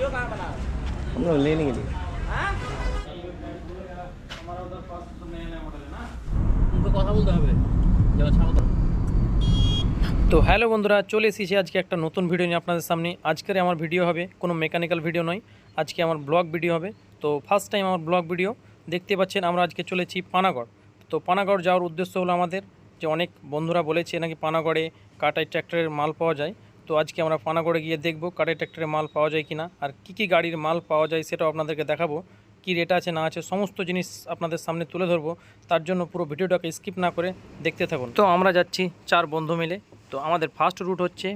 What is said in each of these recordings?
हम लोग लेने के लिए। তো হ্যালো বন্ধুরা, চলে এসেছি আজকে একটা নতুন ভিডিও নিয়ে আপনাদের সামনে। আজকের আমার ভিডিও হবে কোনো মেকানিক্যাল ভিডিও নয়, আজকে আমার ব্লগ ভিডিও হবে। তো ফার্স্ট টাইম আমার ব্লগ ভিডিও দেখতে পাচ্ছেন। আমরা আজকে চলেছি পানাগড়। তো পানাগড় যাওয়ার উদ্দেশ্য হলো আমাদের যে অনেক বন্ধুরা বলেছে নাকি পানাগড়ে কাটাই ট্র্যাক্টরের মাল পাওয়া যায়। তো আজকে আমরা পানাগড়ে গিয়ে দেখব কাটাই ট্র্যাক্টরের মাল পাওয়া যায় কিনা, আর কী গাড়ির মাল পাওয়া যায় সেটাও আপনাদেরকে দেখাবো। কী রেট আছে না আছে সমস্ত জিনিস আপনাদের সামনে তুলে ধরবো। তার জন্য পুরো ভিডিওটাকে স্কিপ না করে দেখতে থাকুন। তো আমরা যাচ্ছি 4 বন্ধু মিলে। তো আমাদের ফার্স্ট রুট হচ্ছে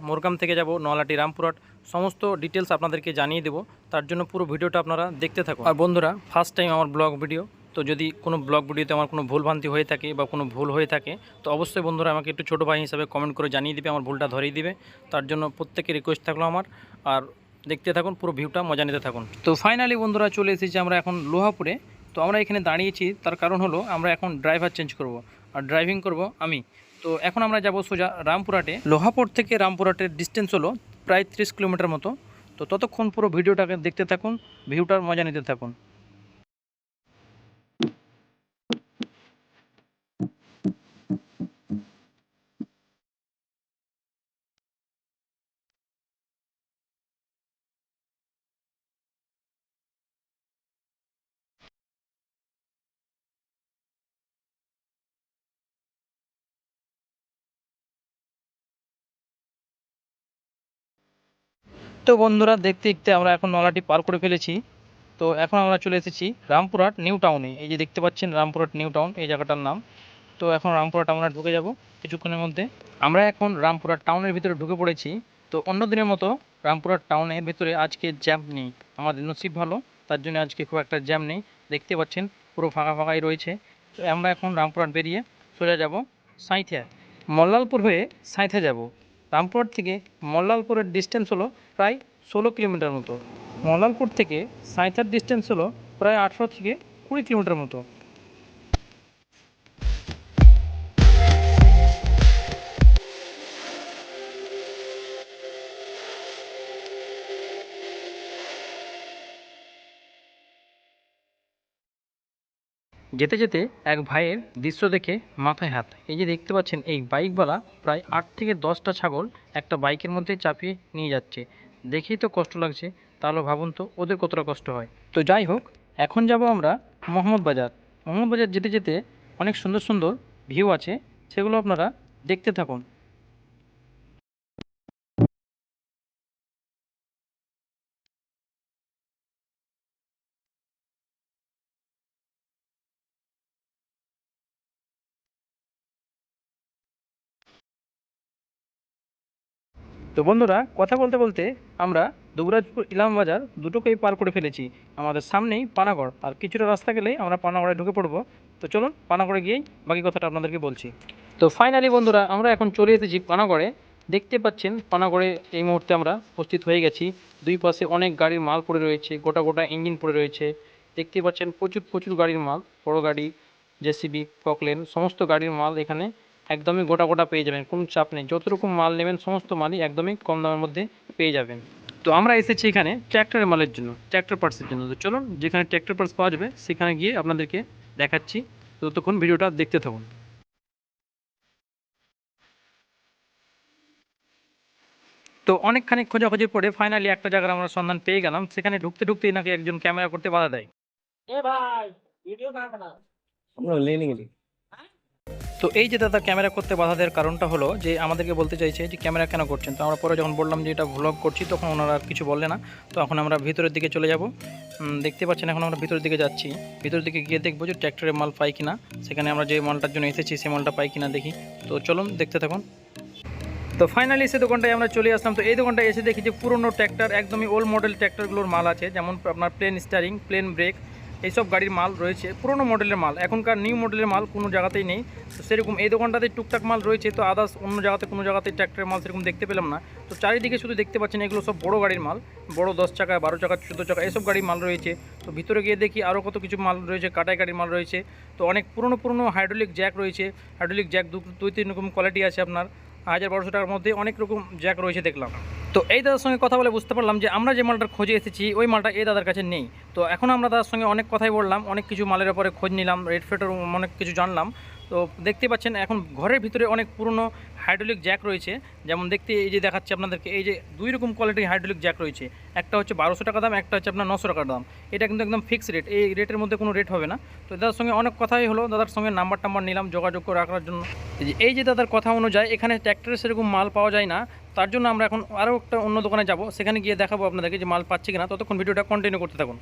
মোরগ্রাম থেকে যাব নলাটি রামপুরহাট। সমস্ত ডিটেলস আপনাদেরকে জানিয়ে দেবো, তার জন্য পুরো ভিডিওটা আপনারা দেখতে থাকুন। আর বন্ধুরা, ফার্স্ট টাইম আমার ব্লগ ভিডিও, তো যদি কোনো ব্লগ ভিডিওতে আমার কোনো ভুলভ্রান্তি হয়ে থাকে বা কোনো ভুল হয়ে থাকে, তো অবশ্যই বন্ধুরা আমাকে একটু ছোটো ভাই হিসাবে কমেন্ট করে জানিয়ে দিবে, আমার ভুলটা ধরিয়ে দিবে। তার জন্য প্রত্যেকের রিকোয়েস্ট থাকলো আমার। আর দেখতে থাকুন, পুরো ভিউটা মজা নিতে থাকুন। তো ফাইনালি বন্ধুরা চলে এসেছি আমরা এখন লোহাপুরে। তো আমরা এখানে দাঁড়িয়েছি, তার কারণ হলো আমরা এখন ড্রাইভার চেঞ্জ করব, আর ড্রাইভিং করব আমি। তো এখন আমরা যাব সোজা রামপুরহাটে। লোহাপুর থেকে রামপুরহাটের ডিস্টেন্স হলো প্রায় 30 কিলোমিটার মতো। তো ততক্ষণ পুরো ভিডিওটাকে দেখতে থাকুন, ভিউটার মজা নিতে থাকুন। তো বন্ধুরা, দেখতে দেখতে আমরা এখন নলাটি পার করে ফেলেছি। তো এখন আমরা চলে এসেছি রামপুরহাট নিউ টাউনে। এই যে দেখতে পাচ্ছেন রামপুরহাট নিউ টাউন এই জায়গাটার নাম। তো এখন রামপুরহাট আমরা ঢুকে যাব কিছুক্ষণের মধ্যে। আমরা এখন রামপুরহাট টাউনের ভিতরে ঢুকে পড়েছি। তো অন্য দিনের মতো রামপুরহাট টাউনের ভিতরে আজকে জ্যাম নেই, আমাদের নসিব ভালো, তার জন্য আজকে খুব একটা জ্যাম নেই। দেখতে পাচ্ছেন পুরো ফাঁকা ফাঁকাই রয়েছে। তো আমরা এখন রামপুরহাট বেরিয়ে সোজা যাব সাঁইথিয়া। মল্লালপুর হয়ে সাঁইথিয়া যাব। রামপুরহাট থেকে মল্লালপুরের ডিস্টেন্স হলো প্রায় 16 কিলোমিটার মতো। মল্লালপুর থেকে সাঁইথিয়ার ডিস্টেন্স হলো প্রায় 18 থেকে 20 কিলোমিটার মতো। যেতে যেতে এক ভাইয়ের দৃশ্য দেখে মাথায় হাত। এই যে দেখতে পাচ্ছেন এই বাইকওয়ালা প্রায় 8 থেকে 10টা ছাগল একটা বাইকের মধ্যে চাপিয়ে নিয়ে যাচ্ছে। দেখেই তো কষ্ট লাগছে, তাহলে ভাবুন তো ওদের কতটা কষ্ট হয়। তো যাই হোক, এখন যাব আমরা মোহাম্মদবাজার। মোহাম্মদবাজার যেতে যেতে অনেক সুন্দর সুন্দর ভিউ আছে, সেগুলো আপনারা দেখতে থাকুন। তো বন্ধুরা, কথা বলতে বলতে আমরা দুবরাজপুর ইলামবাজার দুটোকেই পার করে ফেলেছি। আমাদের সামনেই পানাগড়, আর কিছুটা রাস্তা গেলেই আমরা পানাগড়ে ঢুকে পড়বো। তো চলুন পানাগড়ে গিয়েই বাকি কথাটা আপনাদেরকে বলছি। তো ফাইনালি বন্ধুরা, আমরা এখন চলে এসেছি পানাগড়ে। দেখতে পাচ্ছেন পানাগড়ে এই মুহূর্তে আমরা উপস্থিত হয়ে গেছি। দুই পাশে অনেক গাড়ির মাল পড়ে রয়েছে, গোটা গোটা ইঞ্জিন পড়ে রয়েছে। দেখতে পাচ্ছেন প্রচুর প্রচুর গাড়ির মাল, বড় গাড়ি, জেসিবি, পকলেন, সমস্ত গাড়ির মাল এখানে একদমই গোটা গোটা পেয়ে যাবেন, কোনো চাপ নেই। যত রকম মাল নেবেন সমস্ত মালই একদমই কম দামের মধ্যে পেয়ে যাবেন। তো আমরা এসেছি এখানে ট্র্যাক্টরের মালের জন্য, ট্র্যাক্টর পার্টসের জন্য। তো চলুন যেখানে ট্র্যাক্টর পার্টস পাওয়া যাবে সেখানে গিয়ে আপনাদেরকে দেখাচ্ছি। ততক্ষণ ভিডিওটা দেখতে থাকুন। তো অনেকখানি খোঁজাখুঁজির পরে ফাইনালি একটা জায়গার আমরা সন্ধান পেয়ে গেলাম। সেখানে ঢুকতে ঢুকতেই নাকি একজন ক্যামেরা করতে বাধা দেয়। हम लोग लेने के लिए। তো এই যে দাদা ক্যামেরা করতে বাধা দেওয়ার কারণটা হলো যে আমাদেরকে বলতে চাইছে যে ক্যামেরা কেন করছেন। তো আমরা পরে যখন বললাম যে এটা ভ্লগ করছি, তখন ওনারা আর কিছু বললে না। তো এখন আমরা ভিতরের দিকে চলে যাব। দেখতে পাচ্ছেন এখন আমরা ভিতরের দিকে যাচ্ছি। ভিতরের দিকে গিয়ে দেখবো যে ট্র্যাক্টরের মাল পাই কিনা, সেখানে আমরা যে মালটার জন্য এসেছি সেই মালটা পাই কিনা দেখি। তো চলুন দেখতে থাকুন। তো ফাইনালি সে দোকানটায় আমরা চলে আসলাম। তো এই দোকানটায় এসে দেখি যে পুরনো ট্র্যাক্টর, একদমই ওল্ড মডেল ট্র্যাক্টরগুলোর মাল আছে, যেমন আপনার প্লেন স্টিয়ারিং, প্লেন ব্রেক, এইসব গাড়ির মাল রয়েছে। পুরনো মডেলের মাল, এখনকার নিউ মডেলের মাল কোনো জায়গাতেই নেই। তো সেরকম এই দোকানটাতে টুকটাক মাল রয়েছে। তো আদার্স অন্য জায়গাতে কোনো জায়গাতে ট্র্যাক্টরের মাল সেরকম দেখতে পেলাম না। তো চারিদিকে শুধু দেখতে পাচ্ছেন এগুলো সব বড় গাড়ির মাল, বড় 10 চাকা, 12 চাকা, 14 চাকা এইসব গাড়ির মাল রয়েছে। তো ভিতরে গিয়ে দেখি আরও কত কিছু মাল রয়েছে, কাটাই গাড়ির মাল রয়েছে। তো অনেক পুরনো পুরনো হাইড্রোলিক জ্যাক রয়েছে। হাইড্রোলিক জ্যাক দুই তিন রকম কোয়ালিটি আছে আপনার। 1200 টাকার মধ্যে অনেক রকম জ্যাক রয়েছে দেখলাম। তো এই দাদার সঙ্গে কথা বলে বুঝতে পারলাম যে আমরা যে মালটার খোঁজে এসেছি ওই মালটা এই দাদার কাছে নেই। তো এখন আমরা দাদার সঙ্গে অনেক কথাই বললাম, অনেক কিছু মালের ব্যাপারে খোঁজ নিলাম, রেট ফেটের অনেক কিছু জানলাম। তো দেখতে পাচ্ছেন এখন ঘরের ভিতরে অনেক পুরনো হাইড্রোলিক জ্যাক রয়েছে। যেমন দেখতে এই যে দেখাচ্ছে আপনাদেরকে, এই যে 2 রকম কোয়ালিটির হাইড্রোলিক জ্যাক রয়েছে। একটা হচ্ছে 1200 টাকা দাম, একটা হচ্ছে আপনার 900 টাকার দাম। এটা কিন্তু একদম ফিক্সড রেট, এই রেটের মধ্যে কোনো রেট হবে না। তো দাদার সঙ্গে অনেক কথাই হলো, দাদার সঙ্গে নাম্বার টাম্বার নিলাম যোগাযোগ করে রাখার জন্য। এই যে দাদার কথা অনুযায়ী এখানে ট্র্যাক্টরের সেরকম মাল পাওয়া যায় না, তার জন্য আমরা এখন আরও একটা অন্য দোকানে যাব, সেখানে গিয়ে দেখাবো আপনাদেরকে যে মাল পাচ্ছি কিনা। ততক্ষণ ভিডিওটা কন্টিনিউ করতে থাকুন।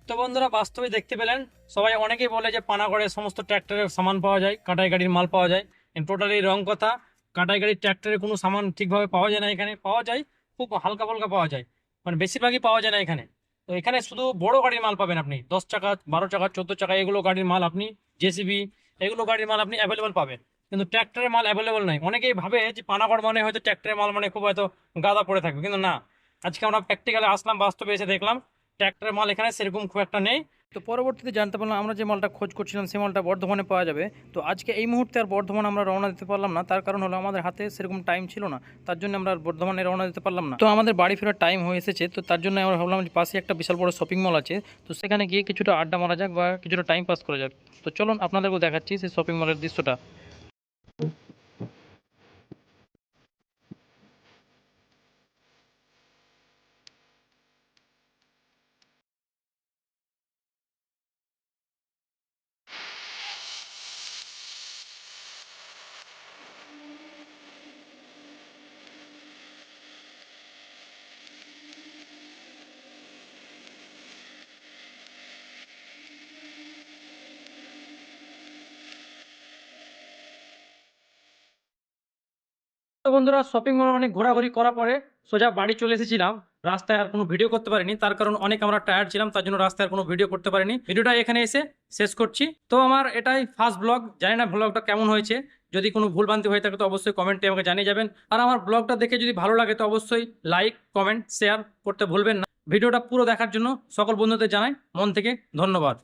তো বন্ধুরা বাস্তবে দেখতে পেলেন, সবাই অনেকেই বলে যে পানাগড়ে সমস্ত ট্র্যাক্টরের সামান পাওয়া যায়, কাটাই গাড়ির মাল পাওয়া যায়। টোটালি রং কথা, কাটাই গাড়ির ট্র্যাক্টরের কোনো সামান ঠিকভাবে পাওয়া যায় না। এখানে পাওয়া যায় খুব হালকা ফালকা পাওয়া যায়, মানে বেশিরভাগই পাওয়া যায় না এখানে। তো এখানে শুধু বড় গাড়ির মাল পাবেন আপনি, 10 চাকা 12 চাকা 14 চাকা এগুলো গাড়ির মাল আপনি, জেসিবি এগুলো গাড়ির মাল আপনি অ্যাভেলেবল পাবেন। কিন্তু ট্র্যাক্টরের মাল অ্যাভেলেবল নয়। অনেকেই ভাবে যে পানাগড় মানে হয়তো ট্র্যাক্টরের মাল মানে খুব হয়তো গাদা পড়ে থাকবে, কিন্তু না। আজকে আমরা প্র্যাকটিক্যালে আসলাম, বাস্তবে এসে দেখলাম ট্র্যাক্টরের মাল এখানে সেরকম খুব একটা নেই। তো পরবর্তীতে জানতে পারলাম আমরা যে মালটা খোঁজ করছিলাম সেই মালটা বর্ধমানে পাওয়া যাবে। তো আজকে এই মুহূর্তে আর বর্ধমান আমরা রওনা দিতে পারলাম না, তার কারণ হলো আমাদের হাতে সেরকম টাইম ছিল না, তার জন্য আমরা আর বর্ধমানে রওনা দিতে পারলাম না। তো আমাদের বাড়ি ফেরার টাইম হয়ে এসেছে, তো তার জন্য আমরা ভাবলাম যে পাশে একটা বিশাল বড় শপিং মল আছে, তো সেখানে গিয়ে কিছুটা আড্ডা মারা যাক বা কিছুটা টাইম পাস করা যাক। তো চলুন আপনাদেরকেও দেখাচ্ছি সেই শপিং মলের দৃশ্যটা। তো বন্ধুরা শপিং মল অনেক ঘোরাঘুরি করার পরে সোজা বাড়ি চলে এসেছিলাম। রাস্তায় আর কোনো ভিডিও করতে পারিনি, তার কারণ অনেক আমরা টায়ার্ড ছিলাম, তার জন্য রাস্তায় আর কোনো ভিডিও করতে পারিনি। ভিডিওটা এখানে এসে শেষ করছি। তো আমার এটাই ফার্স্ট ব্লগ, জানি না ব্লগটা কেমন হয়েছে। যদি কোনো ভুলভ্রান্তি হয়ে থাকে তো অবশ্যই কমেন্টে আমাকে জানিয়ে যাবেন। আর আমার ব্লগটা দেখে যদি ভালো লাগে তো অবশ্যই লাইক কমেন্ট শেয়ার করতে ভুলবেন না। ভিডিওটা পুরো দেখার জন্য সকল বন্ধুদের জানাই মন থেকে ধন্যবাদ।